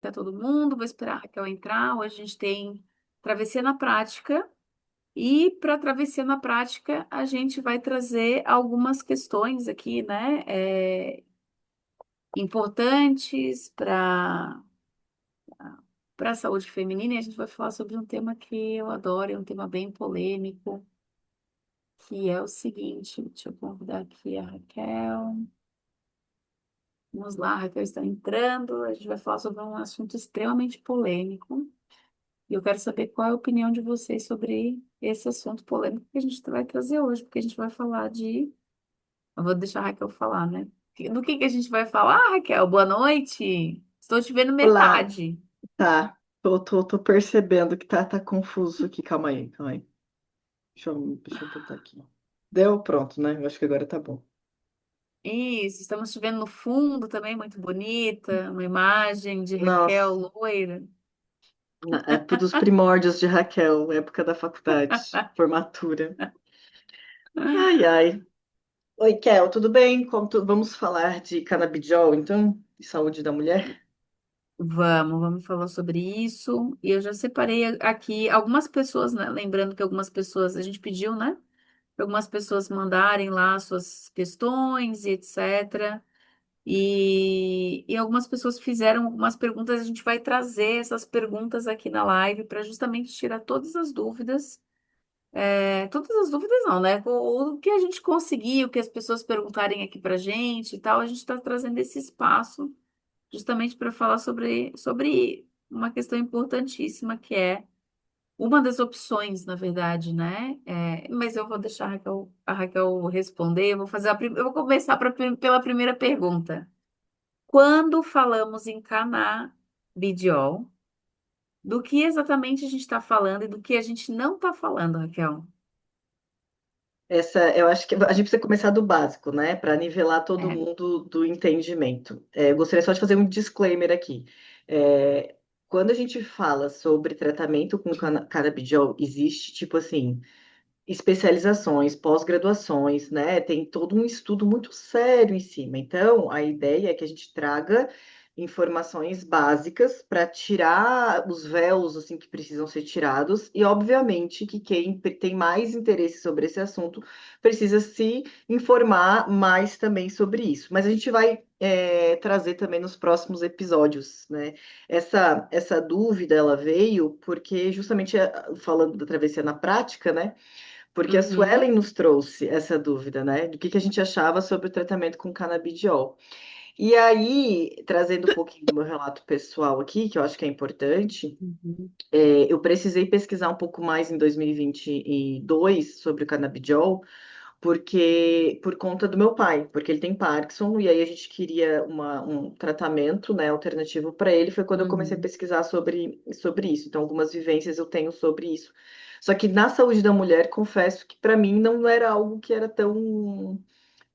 Tá todo mundo, vou esperar a Raquel entrar. Hoje a gente tem travessia na prática. E para travessia na prática, a gente vai trazer algumas questões aqui, né? Importantes para a saúde feminina. E a gente vai falar sobre um tema que eu adoro, é um tema bem polêmico, que é o seguinte. Deixa eu convidar aqui a Raquel. Vamos lá, a Raquel está entrando. A gente vai falar sobre um assunto extremamente polêmico. E eu quero saber qual é a opinião de vocês sobre esse assunto polêmico que a gente vai trazer hoje, porque a gente vai falar de. Eu vou deixar a Raquel falar, né? Do que a gente vai falar, Raquel? Boa noite. Estou te vendo Olá, metade. tá. Tô percebendo que tá confuso aqui. Calma aí, calma aí. Deixa eu botar aqui. Deu? Pronto, né? Eu acho que agora tá bom. Isso, estamos te vendo no fundo também, muito bonita, uma imagem de Raquel Nossa, loira. na época dos primórdios de Raquel, época da faculdade, formatura. Ai, ai. Oi, Kel, tudo bem? Vamos falar de canabidiol, então? De saúde da mulher? Vamos falar sobre isso. E eu já separei aqui algumas pessoas, né? Lembrando que algumas pessoas a gente pediu, né? Para algumas pessoas mandarem lá suas questões e etc. E algumas pessoas fizeram algumas perguntas, a gente vai trazer essas perguntas aqui na live para justamente tirar todas as dúvidas. Todas as dúvidas não, né? O que a gente conseguir, o que as pessoas perguntarem aqui para a gente e tal, a gente está trazendo esse espaço justamente para falar sobre uma questão importantíssima que é uma das opções, na verdade, né? Mas eu vou deixar a Raquel responder. Eu vou fazer eu vou começar pela primeira pergunta. Quando falamos em canabidiol, do que exatamente a gente está falando e do que a gente não está falando, Raquel? Eu acho que a gente precisa começar do básico, né? Para nivelar todo É. mundo do entendimento. Eu gostaria só de fazer um disclaimer aqui. É, quando a gente fala sobre tratamento com canabidiol, existe, tipo assim, especializações, pós-graduações, né? Tem todo um estudo muito sério em cima. Então, a ideia é que a gente traga informações básicas para tirar os véus assim que precisam ser tirados e obviamente que quem tem mais interesse sobre esse assunto precisa se informar mais também sobre isso. Mas a gente vai trazer também nos próximos episódios, né? Essa dúvida ela veio porque justamente falando da travessia na prática, né? Porque a Uhum, Suelen nos trouxe essa dúvida, né? Do que a gente achava sobre o tratamento com canabidiol. E aí, trazendo um pouquinho do meu relato pessoal aqui, que eu acho que é importante, uhum, eu precisei pesquisar um pouco mais em 2022 sobre o canabidiol, porque por conta do meu pai, porque ele tem Parkinson, e aí a gente queria um tratamento, né, alternativo para ele. Foi quando eu comecei a uhum, pesquisar sobre isso. Então, algumas vivências eu tenho sobre isso. Só que na saúde da mulher, confesso que para mim não era algo que era tão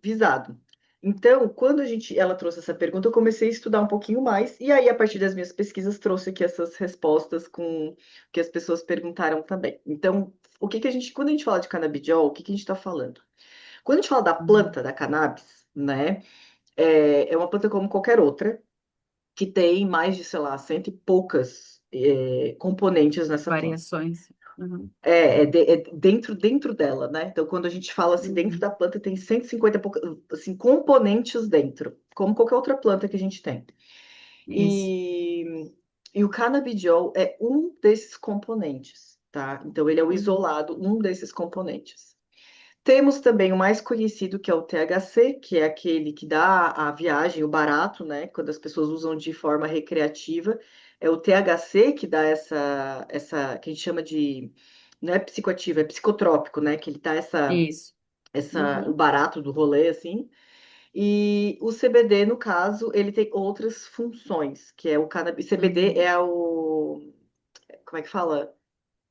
visado. Então, quando ela trouxe essa pergunta, eu comecei a estudar um pouquinho mais, e aí, a partir das minhas pesquisas, trouxe aqui essas respostas com o que as pessoas perguntaram também. Então, quando a gente fala de canabidiol, o que que a gente está falando? Quando a gente fala da uhum. planta da cannabis, né, é uma planta como qualquer outra, que tem mais de, sei lá, cento e poucas componentes nessa planta. Variações. Uhum, É dentro dela, né? Então, quando a gente fala assim, dentro uhum. da planta tem 150 e poucas, assim, componentes dentro, como qualquer outra planta que a gente tem. Isso. E, e o canabidiol é um desses componentes, tá? Então, ele é o Uhum, isolado, um desses componentes. Temos também o mais conhecido, que é o THC, que é aquele que dá a viagem, o barato, né? Quando as pessoas usam de forma recreativa. É o THC que dá que a gente chama de, não é psicoativo, é psicotrópico, né? Que ele dá isso. o Uhum, barato do rolê, assim. E o CBD, no caso, ele tem outras funções, que é o cannabis. CBD uhum, como é que fala?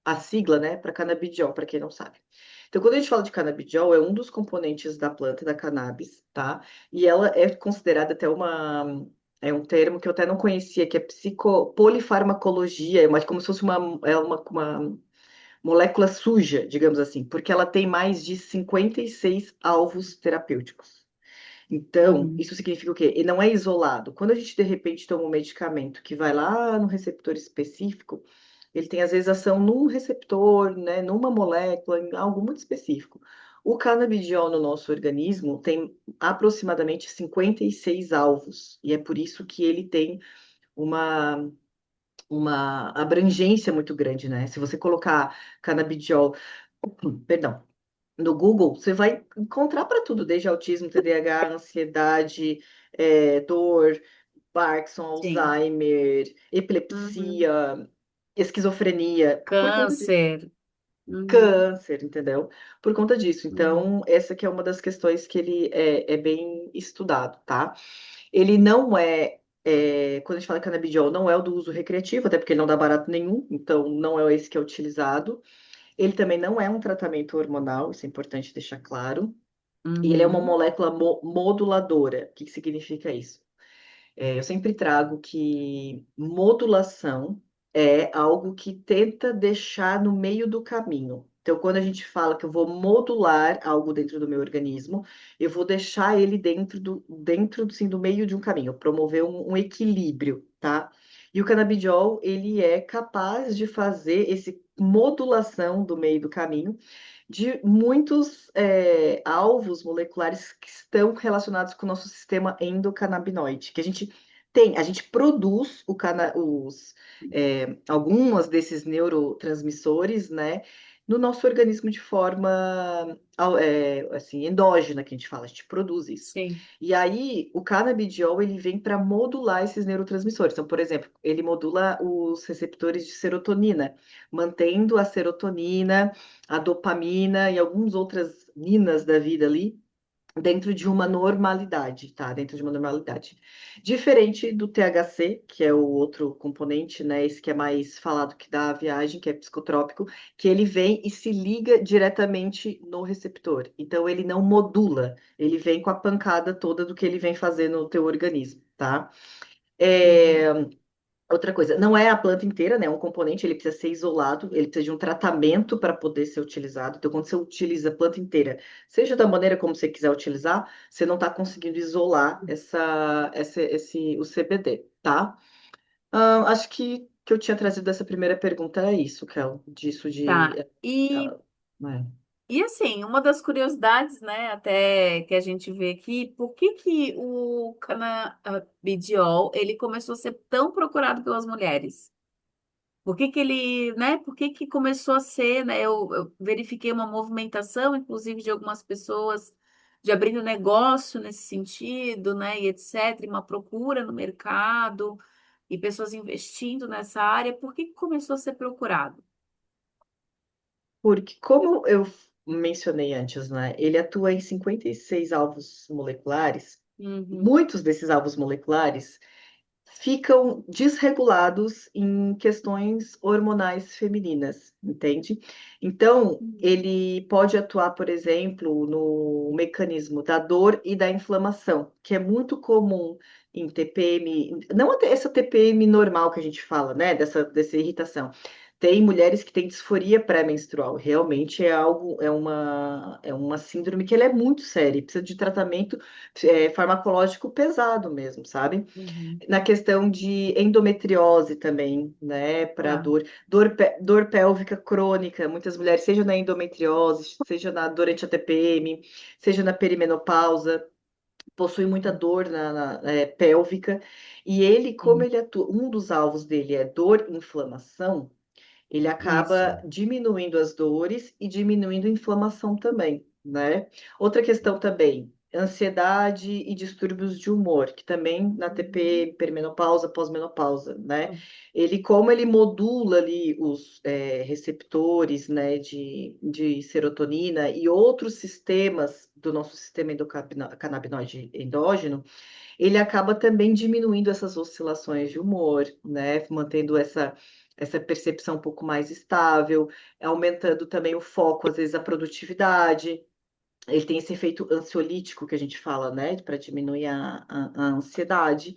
A sigla, né, para canabidiol, para quem não sabe. Então, quando a gente fala de canabidiol, é um dos componentes da planta da cannabis, tá? E ela é considerada até é um termo que eu até não conhecia, que é polifarmacologia, é como se fosse uma molécula suja, digamos assim, porque ela tem mais de 56 alvos terapêuticos. Então, Uhum. isso significa o quê? Ele não é isolado. Quando a gente, de repente, toma um medicamento que vai lá no receptor específico, ele tem, às vezes, ação num receptor, né, numa molécula, em algo muito específico. O canabidiol no nosso organismo tem aproximadamente 56 alvos, e é por isso que ele tem uma, uma abrangência muito grande, né? Se você colocar canabidiol, perdão, no Google, você vai encontrar para tudo, desde autismo, TDAH, ansiedade, dor, Parkinson, Sim. Alzheimer, Uhum. epilepsia, esquizofrenia, por conta de Câncer. Uhum. câncer, entendeu? Por conta disso. Uhum. Então, essa que é uma das questões que ele é bem estudado, tá? Ele não quando a gente fala canabidiol, não é o do uso recreativo, até porque ele não dá barato nenhum, então não é esse que é utilizado. Ele também não é um tratamento hormonal, isso é importante deixar claro. E ele é uma Uhum. molécula moduladora. O que que significa isso? Eu sempre trago que modulação é algo que tenta deixar no meio do caminho. Então, quando a gente fala que eu vou modular algo dentro do meu organismo, eu vou deixar ele sim, do meio de um caminho, promover um equilíbrio, tá? E o canabidiol, ele é capaz de fazer esse modulação do meio do caminho de muitos alvos moleculares que estão relacionados com o nosso sistema endocannabinoide, que a gente produz algumas desses neurotransmissores, né, no nosso organismo de forma assim, endógena, que a gente fala, a gente produz isso. Sim. E aí, o canabidiol, ele vem para modular esses neurotransmissores. Então, por exemplo, ele modula os receptores de serotonina, mantendo a serotonina, a dopamina e algumas outras minas da vida ali dentro de uma normalidade, tá? Dentro de uma normalidade. Diferente do THC, que é o outro componente, né? Esse que é mais falado que dá a viagem, que é psicotrópico, que ele vem e se liga diretamente no receptor. Então ele não modula, ele vem com a pancada toda do que ele vem fazer no teu organismo, tá? Uhum. É, outra coisa, não é a planta inteira, né? É um componente, ele precisa ser isolado, ele precisa de um tratamento para poder ser utilizado. Então, quando você utiliza a planta inteira, seja da maneira como você quiser utilizar, você não está conseguindo isolar o CBD, tá? Acho que eu tinha trazido essa primeira pergunta é isso, Kel, disso de. Tá. E, É. e assim, uma das curiosidades, né, até que a gente vê aqui, por que que o canabidiol, ele começou a ser tão procurado pelas mulheres? Por que que ele, né? Por que que começou a ser, né? Eu verifiquei uma movimentação, inclusive, de algumas pessoas de abrindo negócio nesse sentido, né? E etc. E uma procura no mercado e pessoas investindo nessa área. Por que que começou a ser procurado? Porque, como eu mencionei antes, né? Ele atua em 56 alvos moleculares. Uhum, Muitos desses alvos moleculares ficam desregulados em questões hormonais femininas, entende? Então, uhum, ele pode atuar, por exemplo, no mecanismo da dor e da inflamação, que é muito comum em TPM, não até essa TPM normal que a gente fala, né, dessa irritação. Tem mulheres que têm disforia pré-menstrual. Realmente é algo, é uma síndrome que ela é muito séria, e precisa de tratamento farmacológico pesado mesmo, sabe? uhum. Na questão de endometriose também, né, para Tá. dor pélvica crônica, muitas mulheres, seja na endometriose, seja durante a TPM, seja na perimenopausa, possuem muita dor pélvica, e ele, como Sim, ele atua, um dos alvos dele é dor e inflamação, ele isso. acaba diminuindo as dores e diminuindo a inflamação também, né? Outra questão também, ansiedade e distúrbios de humor, que também na Uhum. TP, perimenopausa, pós-menopausa, né? Ele, como ele modula ali os receptores, né, de serotonina e outros sistemas do nosso sistema endocannabinoide endógeno, ele acaba também diminuindo essas oscilações de humor, né? Mantendo essa percepção um pouco mais estável, aumentando também o foco, às vezes a produtividade. Ele tem esse efeito ansiolítico que a gente fala, né? Para diminuir a ansiedade.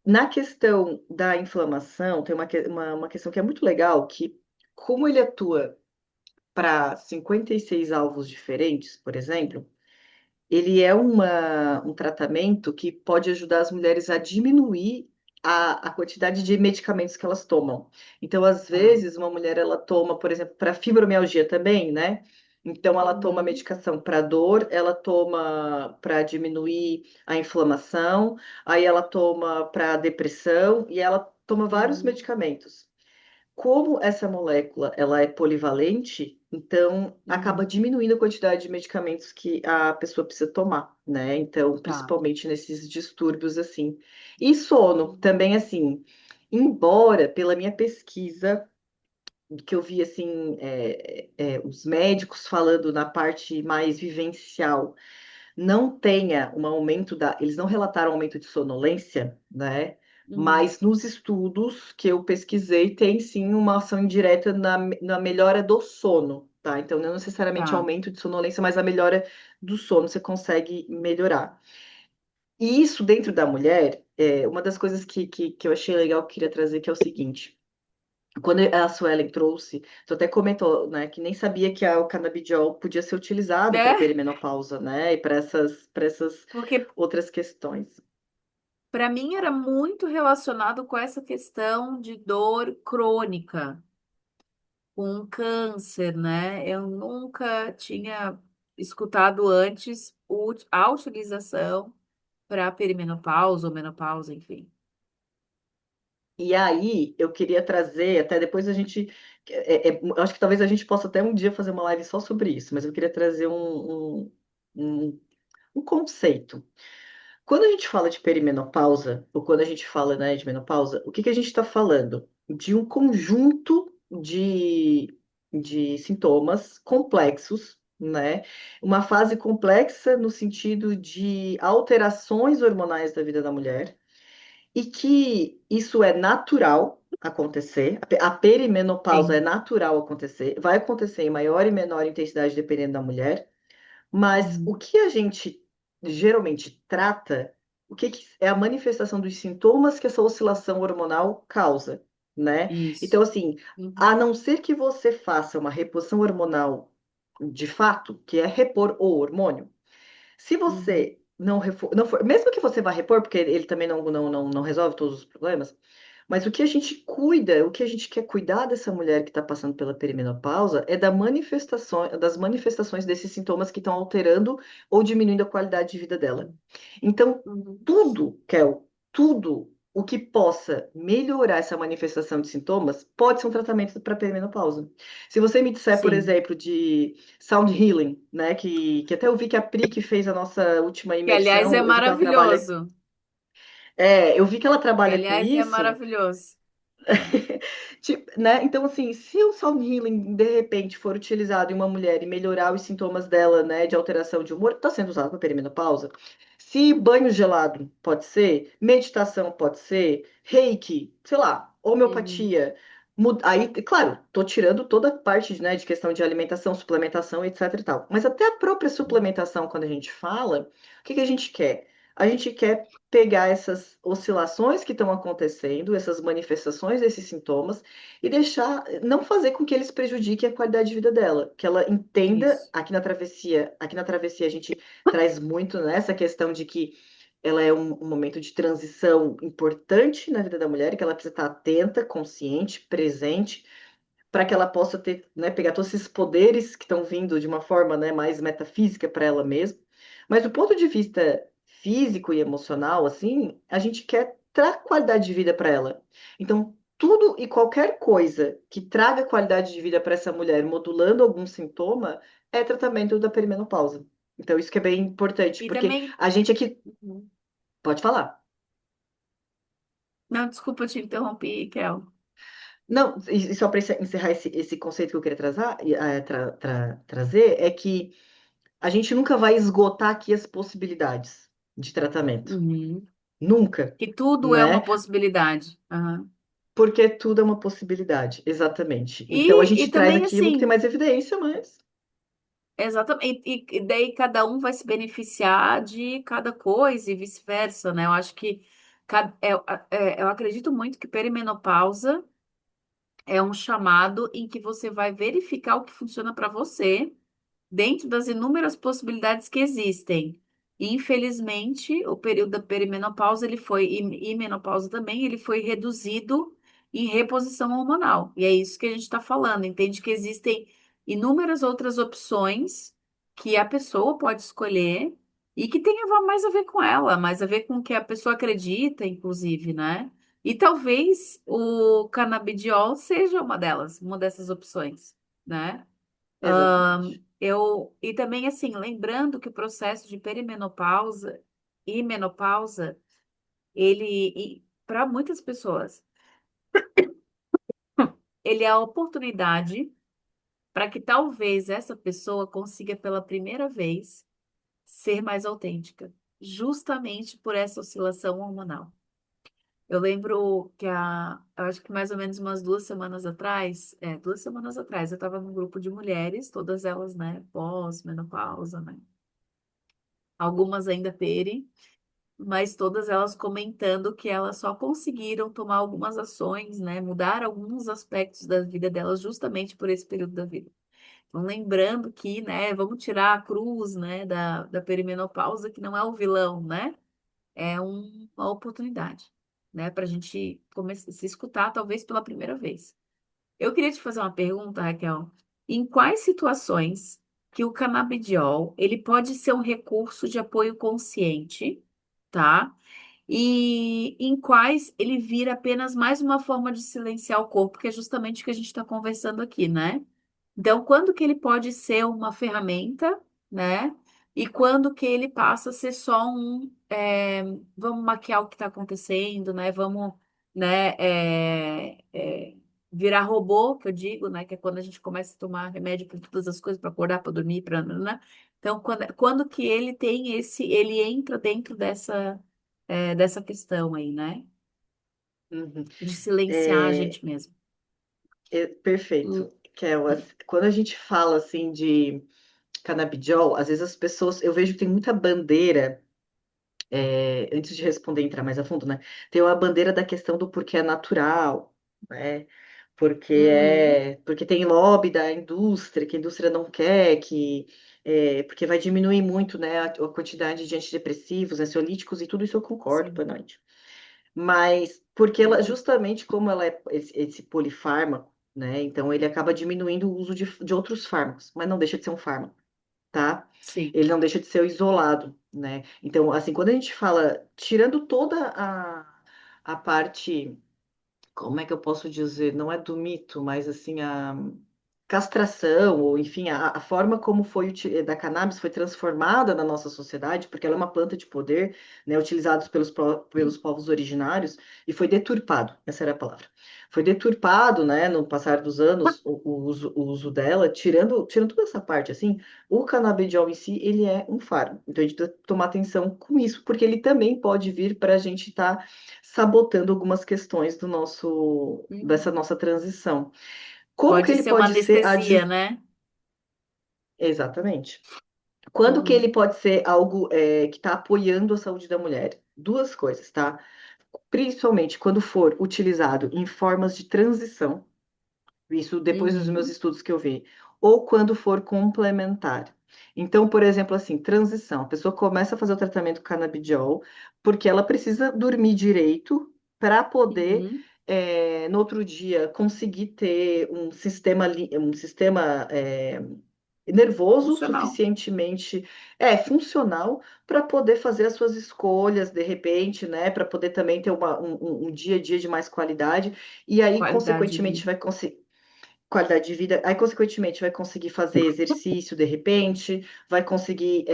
Na questão da inflamação, tem uma questão que é muito legal, que como ele atua para 56 alvos diferentes, por exemplo, ele é um tratamento que pode ajudar as mulheres a diminuir a quantidade de medicamentos que elas tomam. Então, às Tá. vezes, uma mulher ela toma, por exemplo, para fibromialgia também, né? Então, ela toma Uhum, medicação para dor, ela toma para diminuir a inflamação, aí ela toma para depressão e ela toma vários uhum, medicamentos. Como essa molécula ela é polivalente, então acaba uhum. diminuindo a quantidade de medicamentos que a pessoa precisa tomar, né? Então, Tá. principalmente nesses distúrbios assim. E sono também assim, embora pela minha pesquisa que eu vi assim, os médicos falando na parte mais vivencial não tenha um aumento eles não relataram aumento de sonolência, né? Uhum. Mas nos estudos que eu pesquisei, tem sim uma ação indireta na melhora do sono, tá? Então, não necessariamente Tá. aumento de sonolência, mas a melhora do sono você consegue melhorar. E isso dentro da mulher, uma das coisas que eu achei legal que eu queria trazer, que é o seguinte. Quando a Suelen trouxe, tu até comentou, né, que nem sabia que o canabidiol podia ser utilizado para É, perimenopausa, né, e para essas porque outras questões. para mim era muito relacionado com essa questão de dor crônica, com câncer, né? Eu nunca tinha escutado antes a utilização para perimenopausa ou menopausa, enfim. E aí eu queria trazer, até depois a gente, eu acho que talvez a gente possa até um dia fazer uma live só sobre isso, mas eu queria trazer um, um conceito. Quando a gente fala de perimenopausa, ou quando a gente fala, né, de menopausa, o que que a gente está falando? De um conjunto de sintomas complexos, né? Uma fase complexa no sentido de alterações hormonais da vida da mulher, e que isso é natural acontecer, a perimenopausa é Sim. natural acontecer, vai acontecer em maior e menor intensidade dependendo da mulher. Mas o Uhum. que a gente geralmente trata, o que é a manifestação dos sintomas que essa oscilação hormonal causa, né? Então, Isso. assim, Uhum. a não ser que você faça uma reposição hormonal de fato, que é repor o hormônio, se Uhum. você não for, mesmo que você vá repor, porque ele também não resolve todos os problemas, mas o que a gente cuida, o que a gente quer cuidar dessa mulher que está passando pela perimenopausa é das manifestações desses sintomas que estão alterando ou diminuindo a qualidade de vida dela. Então, Uhum. tudo, Kel, tudo o que possa melhorar essa manifestação de sintomas pode ser um tratamento para perimenopausa. Se você me disser, por Sim. exemplo, de Sound Healing, né, que até eu vi que a Pri que fez a nossa última Que, aliás, é imersão, eu vi que ela trabalha, maravilhoso. eu vi que ela Que, trabalha com aliás, é isso. maravilhoso. É. Né? Então, assim, se o sound healing de repente for utilizado em uma mulher e melhorar os sintomas dela, né, de alteração de humor, está sendo usado para perimenopausa. Se banho gelado pode ser, meditação pode ser, reiki, sei lá, Uhum. homeopatia. Aí, claro, tô tirando toda a parte, né, de questão de alimentação, suplementação, etc e tal. Mas até a própria suplementação, quando a gente fala, o que que a gente quer? A gente quer pegar essas oscilações que estão acontecendo, essas manifestações desses sintomas, e deixar, não fazer com que eles prejudiquem a qualidade de vida dela, que ela entenda Isso. aqui na travessia a gente traz muito nessa questão de que ela é um momento de transição importante na vida da mulher, e que ela precisa estar atenta, consciente, presente, para que ela possa ter, né, pegar todos esses poderes que estão vindo de uma forma, né, mais metafísica para ela mesma. Mas do ponto de vista físico e emocional, assim, a gente quer dar qualidade de vida para ela. Então, tudo e qualquer coisa que traga qualidade de vida para essa mulher, modulando algum sintoma, é tratamento da perimenopausa. Então, isso que é bem importante, E porque também. a gente aqui Uhum. pode falar. Não, desculpa, eu te interrompi, Kel. Não, e só para encerrar esse conceito que eu queria trazer, é que a gente nunca vai esgotar aqui as possibilidades de tratamento. Uhum. Nunca, Que tudo é uma né? possibilidade. Aham. Porque tudo é uma possibilidade, exatamente. Então a E gente traz também, aquilo que tem assim, mais evidência, mas. exatamente. E daí cada um vai se beneficiar de cada coisa e vice-versa, né? Eu acho que. Eu acredito muito que perimenopausa é um chamado em que você vai verificar o que funciona para você dentro das inúmeras possibilidades que existem. E, infelizmente, o período da perimenopausa, e menopausa também, ele foi reduzido em reposição hormonal. E é isso que a gente está falando. Entende que existem inúmeras outras opções que a pessoa pode escolher e que tem mais a ver com ela, mais a ver com o que a pessoa acredita, inclusive, né? E talvez o canabidiol seja uma delas, uma dessas opções, né? Exatamente. E também, assim, lembrando que o processo de perimenopausa e menopausa, para muitas pessoas, ele é a oportunidade para que talvez essa pessoa consiga pela primeira vez ser mais autêntica, justamente por essa oscilação hormonal. Eu lembro eu acho que mais ou menos umas 2 semanas atrás, 2 semanas atrás, eu estava num grupo de mulheres, todas elas, né, pós-menopausa, né? Algumas ainda peri, mas todas elas comentando que elas só conseguiram tomar algumas ações, né, mudar alguns aspectos da vida delas justamente por esse período da vida. Então, lembrando que, né, vamos tirar a cruz, né, da perimenopausa, que não é o vilão, né, é uma oportunidade, né, para a gente começar a se escutar, talvez pela primeira vez. Eu queria te fazer uma pergunta, Raquel. Em quais situações que o canabidiol ele pode ser um recurso de apoio consciente, tá? E em quais ele vira apenas mais uma forma de silenciar o corpo, que é justamente o que a gente está conversando aqui, né? Então, quando que ele pode ser uma ferramenta, né? E quando que ele passa a ser só vamos maquiar o que está acontecendo, né? Vamos, né? Virar robô, que eu digo, né? Que é quando a gente começa a tomar remédio para todas as coisas, para acordar, para dormir, para, né? Então, quando que ele tem ele entra dentro dessa questão aí, né? Uhum. De silenciar a É, gente mesmo. perfeito. Hum, Kel, quando a gente fala assim de canabidiol, às vezes as pessoas, eu vejo que tem muita bandeira, antes de responder, entrar mais a fundo, né? Tem uma bandeira da questão do porquê é natural, né? Uhum, Porque tem lobby da indústria, que a indústria não quer, porque vai diminuir muito, né, a quantidade de antidepressivos, ansiolíticos e tudo isso eu concordo sim, plenamente. Mas porque ela, uhum, justamente como ela é esse polifármaco, né? Então ele acaba diminuindo o uso de outros fármacos, mas não deixa de ser um fármaco, tá? sim, Ele não deixa de ser isolado, né? Então, assim, quando a gente fala, tirando toda a parte, como é que eu posso dizer? Não é do mito, mas assim, a castração, ou enfim, a forma como da cannabis foi transformada na nossa sociedade, porque ela é uma planta de poder, né, utilizada pelos povos originários, e foi deturpado, essa era a palavra. Foi deturpado, né, no passar dos anos, o uso dela, tirando toda essa parte, assim, o canabidiol em si, ele é um fármaco. Então a gente tem que tomar atenção com isso, porque ele também pode vir para a gente estar sabotando algumas questões dessa uhum. nossa transição. Como que Pode ele ser uma pode ser anestesia, né? exatamente? Quando que ele Uhum, pode ser algo que está apoiando a saúde da mulher? Duas coisas, tá? Principalmente quando for utilizado em formas de transição, isso depois dos meus uhum, estudos que eu vi, ou quando for complementar. Então, por exemplo, assim, transição. A pessoa começa a fazer o tratamento com canabidiol porque ela precisa dormir direito para poder, uhum. no outro dia, conseguir ter um sistema nervoso Funcional. suficientemente funcional para poder fazer as suas escolhas de repente, né? Para poder também ter um dia a dia de mais qualidade, e aí, Qualidade de consequentemente, vida. vai conseguir qualidade de vida, aí, consequentemente, vai conseguir fazer exercício de repente, vai conseguir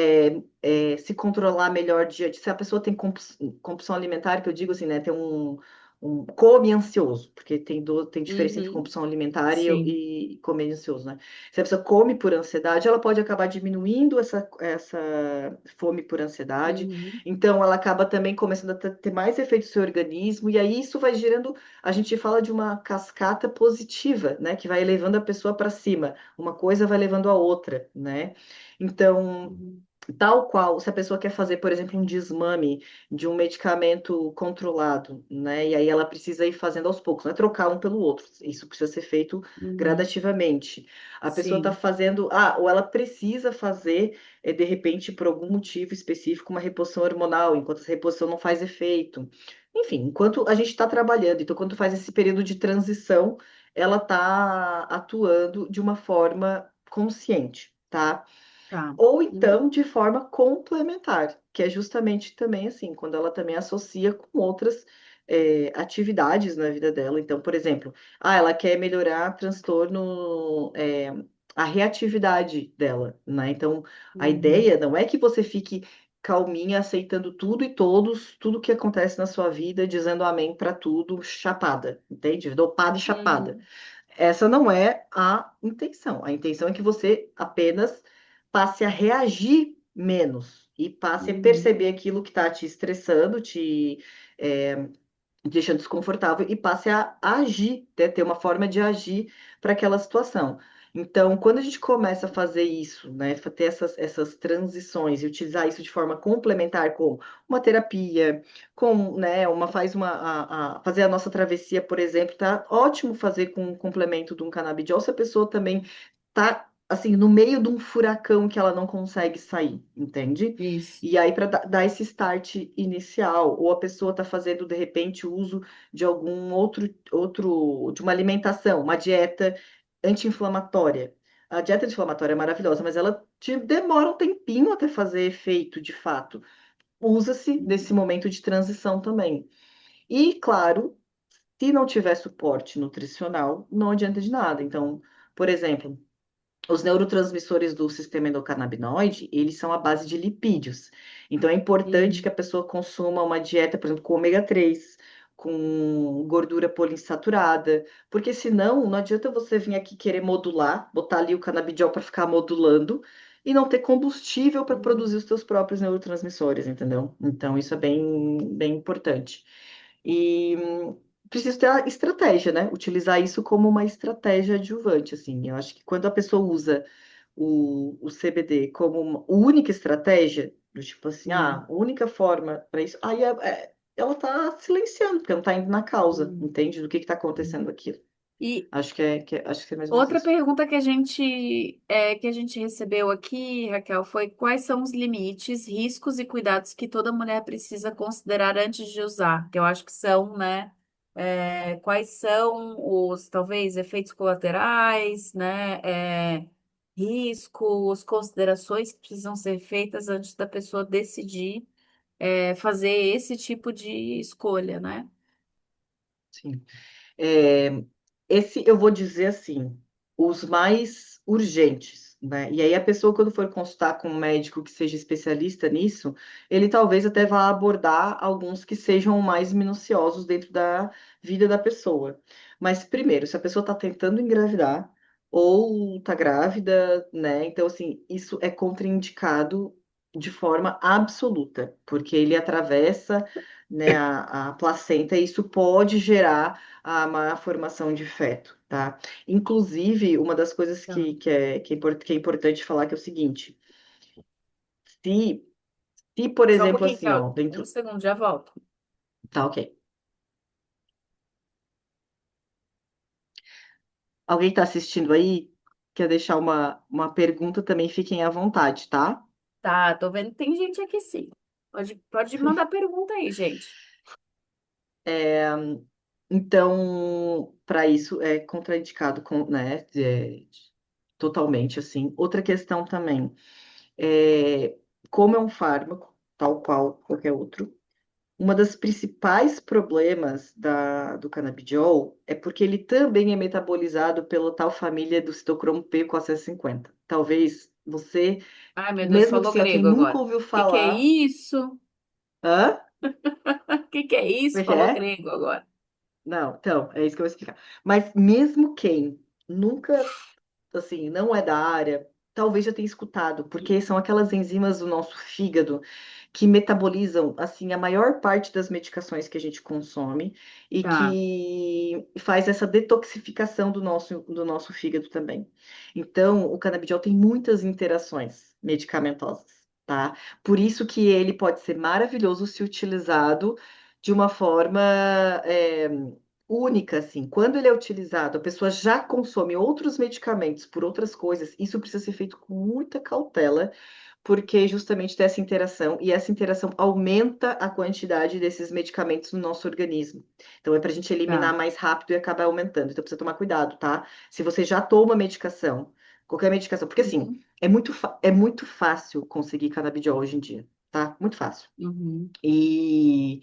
se controlar melhor diante. Se a pessoa tem compulsão alimentar, que eu digo assim, né? Tem come ansioso, porque tem diferença entre Uhum, compulsão alimentar sim. e comer ansioso, né? Se a pessoa come por ansiedade, ela pode acabar diminuindo essa fome por ansiedade, Uhum, então ela acaba também começando a ter mais efeito no seu organismo, e aí isso vai gerando, a gente fala de uma cascata positiva, né, que vai levando a pessoa para cima. Uma coisa vai levando a outra, né? Então, uhum. Tal qual, se a pessoa quer fazer, por exemplo, um desmame de um medicamento controlado, né? E aí ela precisa ir fazendo aos poucos, não é trocar um pelo outro. Isso precisa ser feito Uhum. gradativamente. A pessoa está Sim, fazendo, ou ela precisa fazer, de repente, por algum motivo específico, uma reposição hormonal, enquanto essa reposição não faz efeito. Enfim, enquanto a gente está trabalhando, então, quando faz esse período de transição, ela está atuando de uma forma consciente, tá? tá. Ou Uhum. então de forma complementar, que é justamente também assim, quando ela também associa com outras atividades na vida dela. Então, por exemplo, ela quer melhorar transtorno, a reatividade dela, né? Então, a Uhum. ideia não é que você fique calminha, aceitando tudo e todos, tudo que acontece na sua vida, dizendo amém para tudo, chapada, entende? Dopada e chapada. Uhum. Essa não é a intenção. A intenção é que você apenas passe a reagir menos e passe a Uhum. perceber aquilo que está te estressando, é, deixando desconfortável e passe a agir, né, ter uma forma de agir para aquela situação. Então, quando a gente começa a fazer isso, né, ter essas transições e utilizar isso de forma complementar com uma terapia, com, né, fazer a nossa travessia, por exemplo, tá ótimo fazer com um complemento de um canabidiol se a pessoa também tá assim no meio de um furacão que ela não consegue sair, entende? Isso. E aí, para dar esse start inicial, ou a pessoa está fazendo, de repente, o uso de algum de uma alimentação, uma dieta anti-inflamatória. A dieta anti-inflamatória é maravilhosa, mas ela demora um tempinho até fazer efeito, de fato. Usa-se desse Uhum. momento de transição também. E, claro, se não tiver suporte nutricional, não adianta de nada. Então, por exemplo, os neurotransmissores do sistema endocannabinoide, eles são à base de lipídios. Então, é importante que Uhum. a pessoa consuma uma dieta, por exemplo, com ômega 3, com gordura poliinsaturada, porque senão não adianta você vir aqui querer modular, botar ali o canabidiol para ficar modulando e não ter combustível para produzir Uhum. os teus próprios neurotransmissores, entendeu? Então, isso é bem, bem importante. E precisa ter a estratégia, né? Utilizar isso como uma estratégia adjuvante, assim. Eu acho que quando a pessoa usa o CBD como uma única estratégia, do tipo assim, Sim. a única forma para isso, aí ela tá silenciando, porque não tá indo na causa, Uhum. entende? Do que está Uhum. acontecendo aquilo. E Acho que é mais ou menos outra isso. pergunta que a gente recebeu aqui, Raquel, foi quais são os limites, riscos e cuidados que toda mulher precisa considerar antes de usar? Que eu acho que são, né? Quais são os, talvez, efeitos colaterais, né? Riscos, considerações que precisam ser feitas antes da pessoa decidir, fazer esse tipo de escolha, né? Sim. É, esse eu vou dizer assim, os mais urgentes, né? E aí a pessoa, quando for consultar com um médico que seja especialista nisso, ele talvez até vá abordar alguns que sejam mais minuciosos dentro da vida da pessoa. Mas primeiro, se a pessoa está tentando engravidar ou está grávida, né? Então, assim, isso é contraindicado de forma absoluta, porque ele atravessa, né, a placenta e isso pode gerar a má formação de feto, tá? Inclusive, uma das coisas Tá. que é importante falar que é o seguinte: se, se por Só um exemplo, pouquinho, assim, ó, Kel. Um dentro. segundo, já volto. Tá, ok. Alguém está assistindo aí? Quer deixar uma pergunta também, fiquem à vontade, tá? Tá, tô vendo que tem gente aqui sim. Pode mandar pergunta aí, gente. É, então, para isso é contraindicado, né? Totalmente assim. Outra questão também, é, como é um fármaco, tal qual qualquer outro. Uma das principais problemas do canabidiol é porque ele também é metabolizado pela tal família do citocromo P450. Talvez você, Ai, meu Deus, mesmo falou assim, ó, quem grego nunca agora. ouviu Que é falar, isso? hã? Que é Como isso? é que Falou é? grego agora. Não, então, é isso que eu vou explicar. Mas mesmo quem nunca, assim, não é da área, talvez já tenha escutado, porque são aquelas enzimas do nosso fígado que metabolizam assim a maior parte das medicações que a gente consome e Tá. que faz essa detoxificação do nosso fígado também. Então, o canabidiol tem muitas interações medicamentosas. tá? Por isso que ele pode ser maravilhoso se utilizado de uma forma é, única, assim. Quando ele é utilizado, a pessoa já consome outros medicamentos por outras coisas, isso precisa ser feito com muita cautela, porque justamente tem essa interação, e essa interação aumenta a quantidade desses medicamentos no nosso organismo. Então, é para a gente Tá. eliminar mais rápido e acabar aumentando. Então, precisa tomar cuidado, tá? Se você já toma medicação, qualquer medicação, porque assim, Uhum. é muito fácil conseguir canabidiol hoje em dia, tá? Muito fácil. Uhum. E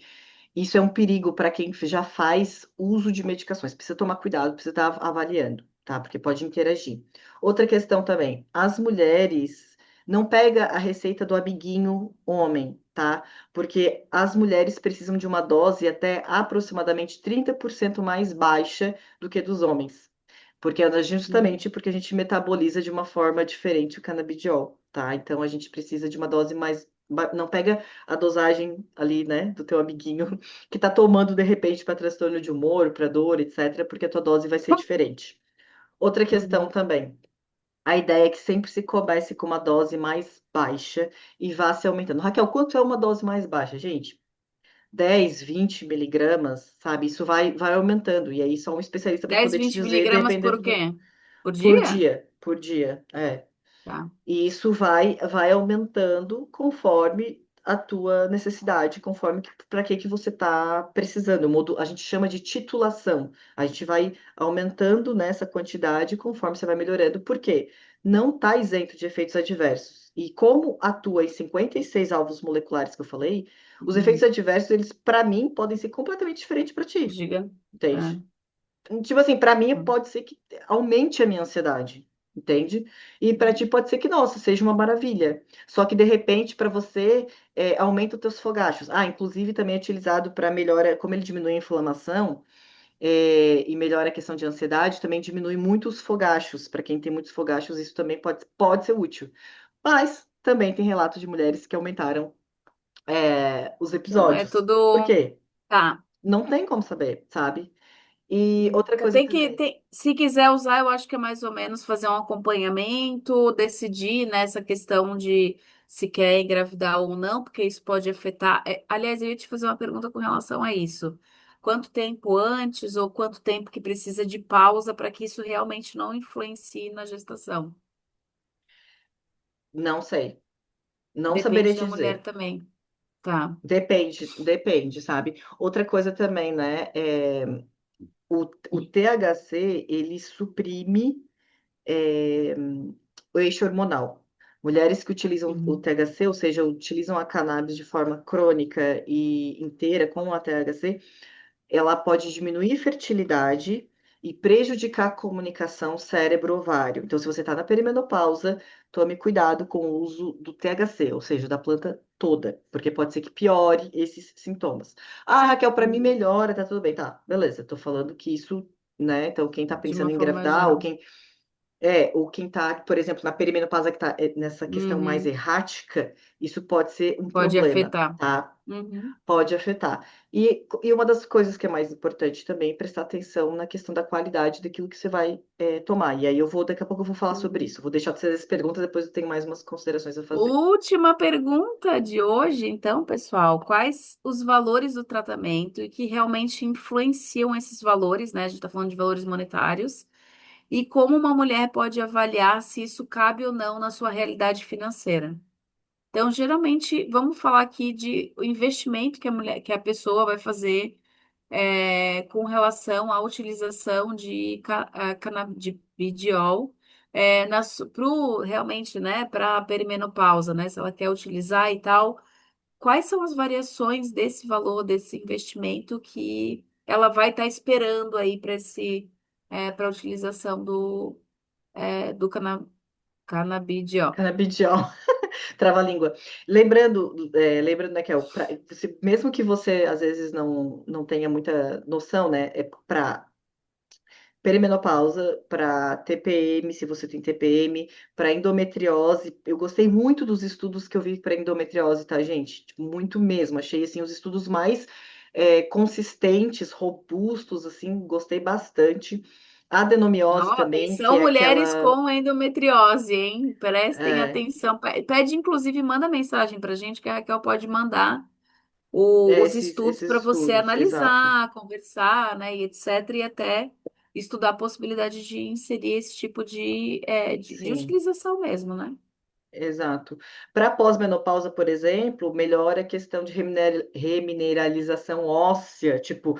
isso é um perigo para quem já faz uso de medicações. Precisa tomar cuidado, precisa estar avaliando, tá? Porque pode interagir. Outra questão também, as mulheres não pega a receita do amiguinho homem, tá? Porque as mulheres precisam de uma dose até aproximadamente 30% mais baixa do que dos homens. Porque Uhum. justamente porque a gente metaboliza de uma forma diferente o canabidiol, tá? Então a gente precisa de uma dose mais. Não pega a dosagem ali, né, do teu amiguinho que tá tomando de repente para transtorno de humor, para dor, etc., porque a tua dose vai ser diferente. Outra questão Uhum. também. A ideia é que sempre se comece com uma dose mais baixa e vá se aumentando. Raquel, quanto é uma dose mais baixa? Gente, 10, 20 miligramas, sabe? Isso vai aumentando. E aí só um especialista para dez poder te 20 dizer, miligramas por dependendo quê? Por dia? por dia, é. Tá. E isso vai aumentando conforme a tua necessidade, conforme para que você está precisando. A gente chama de titulação. A gente vai aumentando nessa quantidade conforme você vai melhorando. Por quê? Não está isento de efeitos adversos. E como atua em 56 alvos moleculares que eu falei, os efeitos Uhum. adversos, eles, para mim, podem ser completamente diferentes para ti. Diga. É. Entende? Tipo assim, para mim pode ser que aumente a minha ansiedade, entende? E para ti pode ser que, nossa, seja uma maravilha. Só que de repente, para você, aumenta os teus fogachos. Ah, inclusive também é utilizado para melhora, como ele diminui a inflamação, e melhora a questão de ansiedade, também diminui muito os fogachos. Para quem tem muitos fogachos, isso também pode ser útil. Mas também tem relatos de mulheres que aumentaram, os Então, é episódios. Por tudo. quê? Tá. Não tem como saber, sabe? E outra coisa também. Se quiser usar, eu acho que é mais ou menos fazer um acompanhamento, decidir nessa questão de se quer engravidar ou não, porque isso pode afetar. Aliás, eu ia te fazer uma pergunta com relação a isso. Quanto tempo antes ou quanto tempo que precisa de pausa para que isso realmente não influencie na gestação? Não sei. Não saberia Depende te da mulher dizer. também. Tá. Depende, sabe? Outra coisa também, né? O THC, ele suprime, é, o eixo hormonal. Mulheres que utilizam o Uhum. THC, ou seja, utilizam a cannabis de forma crônica e inteira com a THC, ela pode diminuir fertilidade e prejudicar a comunicação cérebro-ovário. Então, se você está na perimenopausa, tome cuidado com o uso do THC, ou seja, da planta toda, porque pode ser que piore esses sintomas. Ah, Raquel, para mim Uhum. melhora, tá tudo bem. Tá, beleza, tô falando que isso, né? Então, quem tá De pensando uma em forma engravidar, geral. ou quem tá, por exemplo, na perimenopausa que tá nessa questão mais Uhum. errática, isso pode ser um Pode problema, afetar. tá? Uhum. Pode afetar. E uma das coisas que é mais importante também é prestar atenção na questão da qualidade daquilo que você vai tomar. E aí daqui a pouco eu vou falar sobre Uhum. isso. Vou deixar de fazer as perguntas, depois eu tenho mais umas considerações a fazer. Última pergunta de hoje, então, pessoal. Quais os valores do tratamento e que realmente influenciam esses valores, né? A gente está falando de valores monetários. E como uma mulher pode avaliar se isso cabe ou não na sua realidade financeira? Então, geralmente, vamos falar aqui de o investimento que a mulher, que a pessoa vai fazer com relação à utilização de canabidiol realmente, né, para perimenopausa, né, se ela quer utilizar e tal. Quais são as variações desse valor, desse investimento que ela vai estar esperando aí para a utilização do canabidiol? Canabidiol, trava-língua. Lembrando, né, que mesmo que você às vezes não tenha muita noção, né, é para perimenopausa, para TPM, se você tem TPM, para endometriose. Eu gostei muito dos estudos que eu vi para endometriose, tá, gente? Tipo, muito mesmo. Achei assim os estudos mais consistentes, robustos, assim, gostei bastante. Adenomiose Ó, também, que atenção, é mulheres aquela. com endometriose, hein? Prestem É, atenção. Pede, inclusive, manda mensagem pra gente que a Raquel pode mandar os estudos esses para você estudos, exato. analisar, conversar, né, e etc. E até estudar a possibilidade de inserir esse tipo de Sim. utilização mesmo, né? Exato. Para pós-menopausa, por exemplo, melhora a questão de remineralização óssea. Tipo,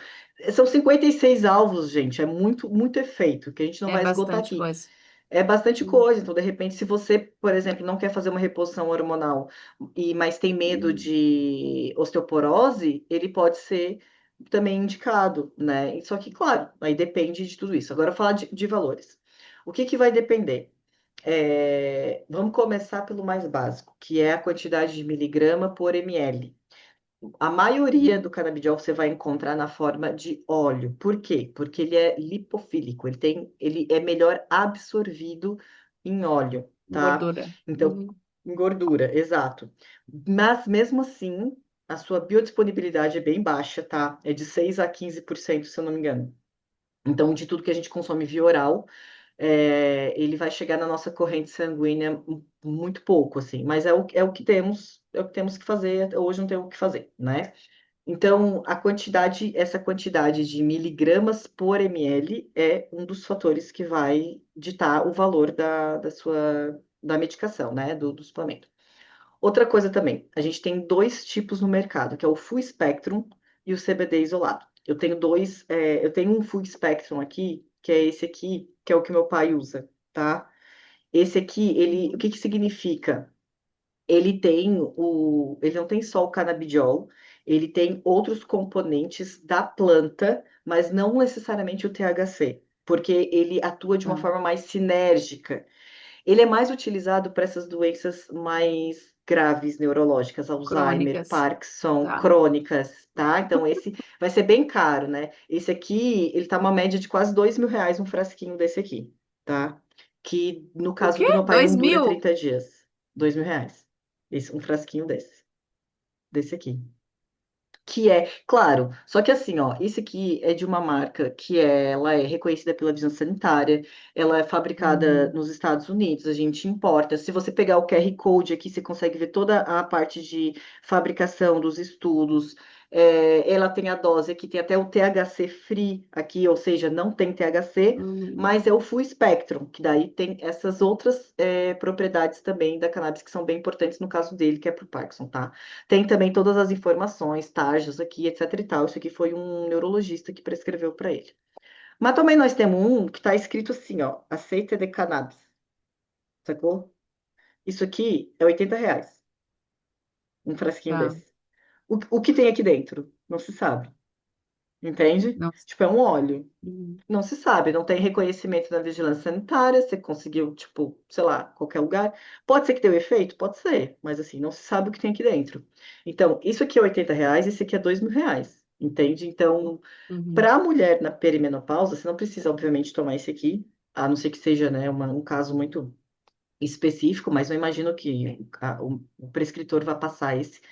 são 56 alvos, gente. É muito, muito efeito, que a gente não É vai esgotar bastante aqui. coisa. É bastante Hum, coisa. Então, de repente, se você, por exemplo, não quer fazer uma reposição hormonal, mas tem medo hum. de osteoporose, ele pode ser também indicado, né? Só que, claro, aí depende de tudo isso. Agora, falar de valores. O que que vai depender? Vamos começar pelo mais básico, que é a quantidade de miligrama por ml. A maioria do canabidiol você vai encontrar na forma de óleo. Por quê? Porque ele é lipofílico, ele é melhor absorvido em óleo, tá? Gordura. Então, Uhum. em gordura, exato. Mas mesmo assim, a sua biodisponibilidade é bem baixa, tá? É de 6 a 15%, se eu não me engano. Então, de tudo que a gente consome via oral, ele vai chegar na nossa corrente sanguínea muito pouco, assim, mas é o que temos que fazer, hoje não tem o que fazer, né? Então, essa quantidade de miligramas por ml é um dos fatores que vai ditar o valor da medicação, né? Do suplemento. Outra coisa também, a gente tem dois tipos no mercado, que é o Full Spectrum e o CBD isolado. Eu tenho um Full Spectrum aqui, que é esse aqui, que é o que meu pai usa, tá? Esse aqui, o Uhum. que que significa? Ele não tem só o canabidiol, ele tem outros componentes da planta, mas não necessariamente o THC, porque ele atua de uma Tá. forma mais sinérgica. Ele é mais utilizado para essas doenças mais graves neurológicas, Alzheimer, Crônicas. Parkinson, Tá. crônicas, tá? Então esse vai ser bem caro, né? Esse aqui, ele tá uma média de quase R$ 2.000 um frasquinho desse aqui, tá? Que no O caso quê? do meu pai Dois não dura mil? 30 dias. R$ 2.000. Um frasquinho desse aqui. Que é, claro, só que assim, ó, esse aqui é de uma marca ela é reconhecida pela Vigilância Sanitária, ela é fabricada Uhum. nos Estados Unidos, a gente importa. Se você pegar o QR Code aqui, você consegue ver toda a parte de fabricação dos estudos. Ela tem a dose aqui, tem até o THC free aqui, ou seja, não tem THC, Uhum. mas é o full spectrum, que daí tem essas outras propriedades também da cannabis que são bem importantes no caso dele, que é pro Parkinson, tá? Tem também todas as informações, tarjas aqui, etc e tal. Isso aqui foi um neurologista que prescreveu para ele. Mas também nós temos um que está escrito assim, ó, aceite de cannabis, sacou? Isso aqui é R$ 80, um frasquinho Tá. desse. O que tem aqui dentro? Não se sabe, entende? Nossa. Tipo, é um óleo. Uhum. Não se sabe, não tem reconhecimento da vigilância sanitária, você conseguiu, tipo, sei lá, qualquer lugar. Pode ser que deu efeito? Pode ser, mas assim, não se sabe o que tem aqui dentro. Então, isso aqui é R$ 80, esse aqui é R$ 2.000, entende? Então, Uhum. para a mulher na perimenopausa, você não precisa, obviamente, tomar esse aqui, a não ser que seja, né, um caso muito específico, mas eu imagino que o prescritor vai passar esse.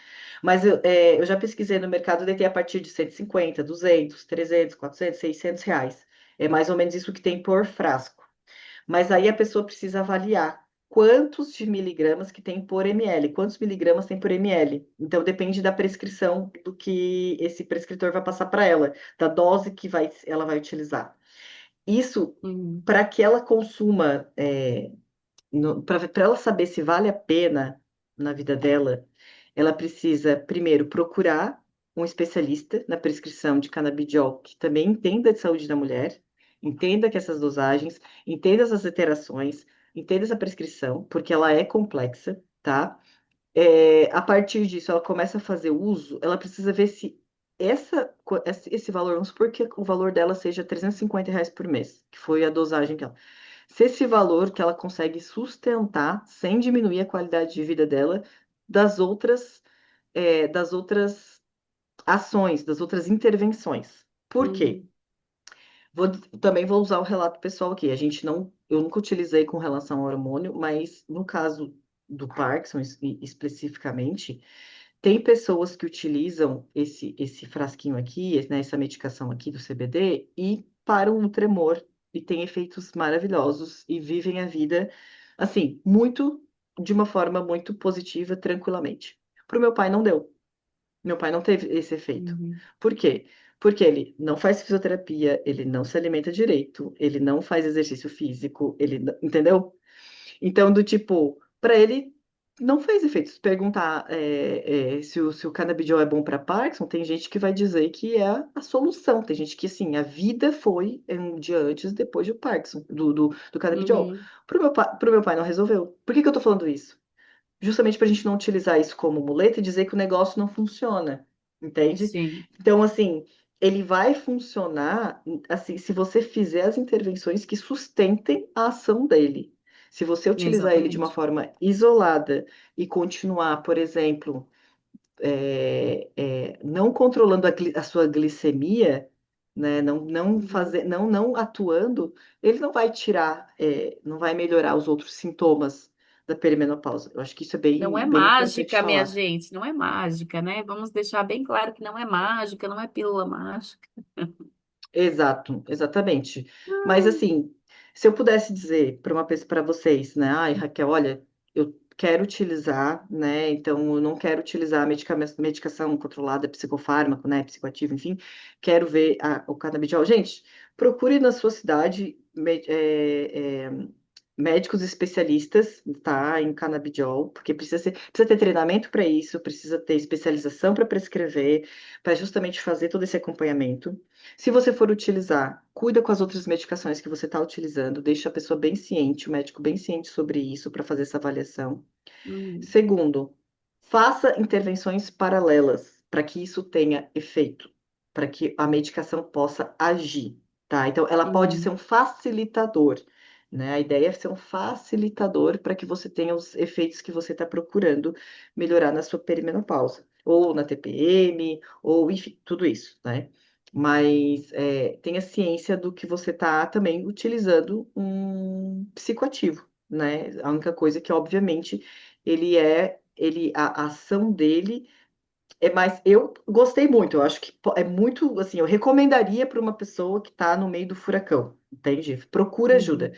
Mas eu já pesquisei no mercado, daí tem a partir de 150, 200, 300, 400, R$ 600. É mais ou menos isso que tem por frasco. Mas aí a pessoa precisa avaliar quantos de miligramas que tem por ml, quantos miligramas tem por ml. Então depende da prescrição do que esse prescritor vai passar para ela, da dose que ela vai utilizar. Isso Uhum. para que ela consuma, para ela saber se vale a pena na vida dela, ela precisa primeiro procurar um especialista na prescrição de canabidiol que também entenda de saúde da mulher, entenda que essas dosagens, entenda essas interações, entenda essa prescrição, porque ela é complexa, tá? A partir disso, ela começa a fazer uso, ela precisa ver se esse valor, vamos supor que o valor dela seja R$ 350 por mês, que foi a dosagem que ela. Se esse valor que ela consegue sustentar sem diminuir a qualidade de vida dela das outras ações, das outras intervenções. Por quê? Uhum. Vou, Também vou usar o relato pessoal aqui. Eu nunca utilizei com relação ao hormônio, mas no caso do Parkinson especificamente, tem pessoas que utilizam esse frasquinho aqui, né, essa medicação aqui do CBD e param o tremor. e têm efeitos maravilhosos e vivem a vida, assim, muito, de uma forma muito positiva, tranquilamente. Para o meu pai não deu. Meu pai não teve esse efeito. Uhum. Por quê? Porque ele não faz fisioterapia, ele não se alimenta direito, ele não faz exercício físico, entendeu? Então, do tipo, para ele não fez efeito. Se perguntar se o canabidiol é bom para Parkinson, tem gente que vai dizer que é a solução. Tem gente que, assim, a vida foi um dia antes, depois do Parkinson, do canabidiol. Uhum. Pro meu pai não resolveu. Por que que eu tô falando isso? Justamente para a gente não utilizar isso como muleta e dizer que o negócio não funciona, entende? Sim, Então, assim, ele vai funcionar assim se você fizer as intervenções que sustentem a ação dele. Se você utilizar ele de uma exatamente. forma isolada e continuar, por exemplo, não controlando a sua glicemia, né, Uhum. não atuando, ele não vai tirar, não vai melhorar os outros sintomas da perimenopausa. Eu acho que isso é Não bem, é bem importante mágica, minha falar. gente, não é mágica, né? Vamos deixar bem claro que não é mágica, não é pílula mágica. Exato, exatamente. Mas Ah, assim, se eu pudesse dizer para uma pessoa, para vocês, né, ai, Raquel, olha, eu quero utilizar, né, então eu não quero utilizar medicação controlada, psicofármaco, né, psicoativo, enfim, quero ver o canabidiol. Gente, procure na sua cidade médicos especialistas, tá, em canabidiol, porque precisa ter treinamento para isso, precisa ter especialização para prescrever, para justamente fazer todo esse acompanhamento. Se você for utilizar, cuida com as outras medicações que você está utilizando, deixa a pessoa bem ciente, o médico bem ciente sobre isso para fazer essa avaliação. hum, Segundo, faça intervenções paralelas para que isso tenha efeito, para que a medicação possa agir, tá? Então, ela pode ser uhum, um facilitador, né? A ideia é ser um facilitador para que você tenha os efeitos que você está procurando melhorar na sua perimenopausa, ou na TPM, ou enfim, tudo isso, né? Mas tenha ciência do que você está também utilizando um psicoativo, né? A única coisa que, obviamente, a ação dele é mais. Eu gostei muito, eu acho que é muito, assim, eu recomendaria para uma pessoa que está no meio do furacão, entende? Procura ajuda, uhum.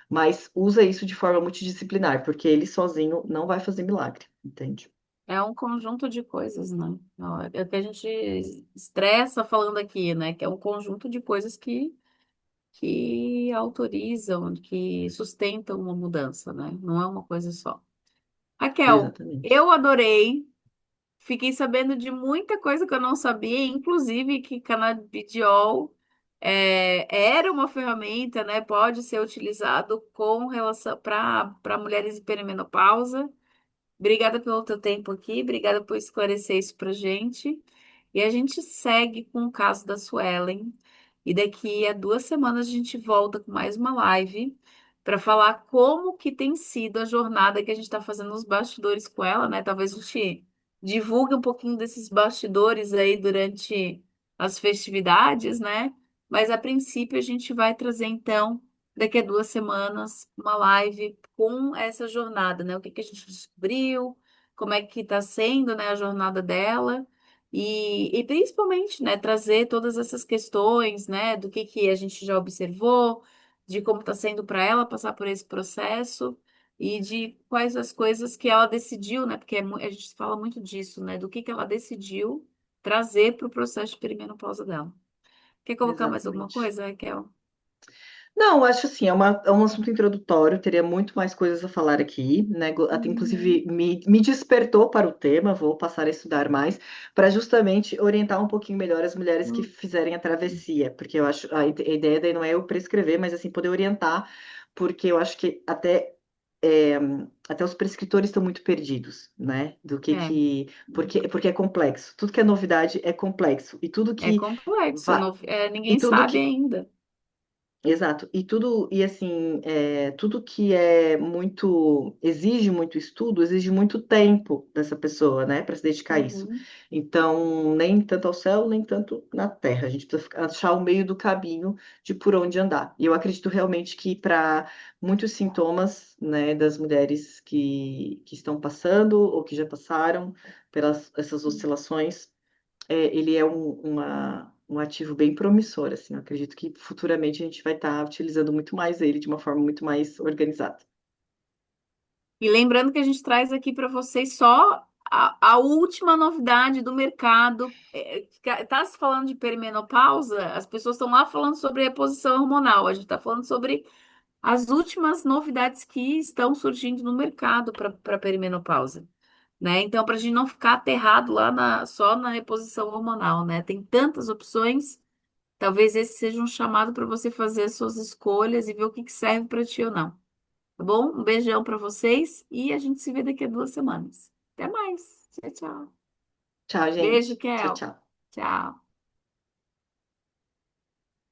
mas usa isso de forma multidisciplinar, porque ele sozinho não vai fazer milagre, entende? É um conjunto de coisas, né? Ó, é o que a gente estressa falando aqui, né? Que é um conjunto de coisas que autorizam, que sustentam uma mudança, né? Não é uma coisa só. Raquel, Exatamente. eu adorei. Fiquei sabendo de muita coisa que eu não sabia, inclusive que canabidiol era uma ferramenta, né? Pode ser utilizado com relação para mulheres em perimenopausa. Obrigada pelo teu tempo aqui, obrigada por esclarecer isso pra gente. E a gente segue com o caso da Suelen. E daqui a 2 semanas a gente volta com mais uma live para falar como que tem sido a jornada que a gente está fazendo nos bastidores com ela, né? Talvez a gente divulgue um pouquinho desses bastidores aí durante as festividades, né? Mas a princípio a gente vai trazer então daqui a 2 semanas uma live com essa jornada, né? O que que a gente descobriu, como é que está sendo, né, a jornada dela. E principalmente, né, trazer todas essas questões, né, do que a gente já observou, de como está sendo para ela passar por esse processo e de quais as coisas que ela decidiu, né, porque a gente fala muito disso, né, do que ela decidiu trazer para o processo de perimenopausa dela. Quer colocar mais alguma Exatamente. coisa, Raquel? Não, acho assim, é um assunto introdutório, teria muito mais coisas a falar aqui, né? Até inclusive Uhum. me despertou para o tema, vou passar a estudar mais, para justamente orientar um pouquinho melhor as mulheres que Hum. fizerem a travessia, porque eu acho, a ideia daí não é eu prescrever, mas assim, poder orientar, porque eu acho que é, até os prescritores estão muito perdidos, né? É, Porque é complexo, tudo que é novidade é complexo, e tudo é que complexo, vai. E ninguém tudo sabe que ainda. Exato. E assim, tudo que é muito, exige muito estudo, exige muito tempo dessa pessoa, né, para se dedicar a isso. Uhum. Então, nem tanto ao céu, nem tanto na terra. A gente precisa achar o meio do caminho de por onde andar. E eu acredito realmente que para muitos sintomas, né, das mulheres que estão passando ou que já passaram pelas essas oscilações, ele é um ativo bem promissor, assim. Eu acredito que futuramente a gente vai estar utilizando muito mais ele de uma forma muito mais organizada. E lembrando que a gente traz aqui para vocês só a última novidade do mercado. Tá se falando de perimenopausa, as pessoas estão lá falando sobre reposição hormonal. A gente está falando sobre as últimas novidades que estão surgindo no mercado para perimenopausa, né? Então, para a gente não ficar aterrado lá só na reposição hormonal, né? Tem tantas opções. Talvez esse seja um chamado para você fazer as suas escolhas e ver o que que serve para ti ou não. Tá bom? Um beijão para vocês e a gente se vê daqui a 2 semanas. Até mais. Tchau, tchau. Tchau, Beijo, gente. Tchau, Kel. tchau. Tchau.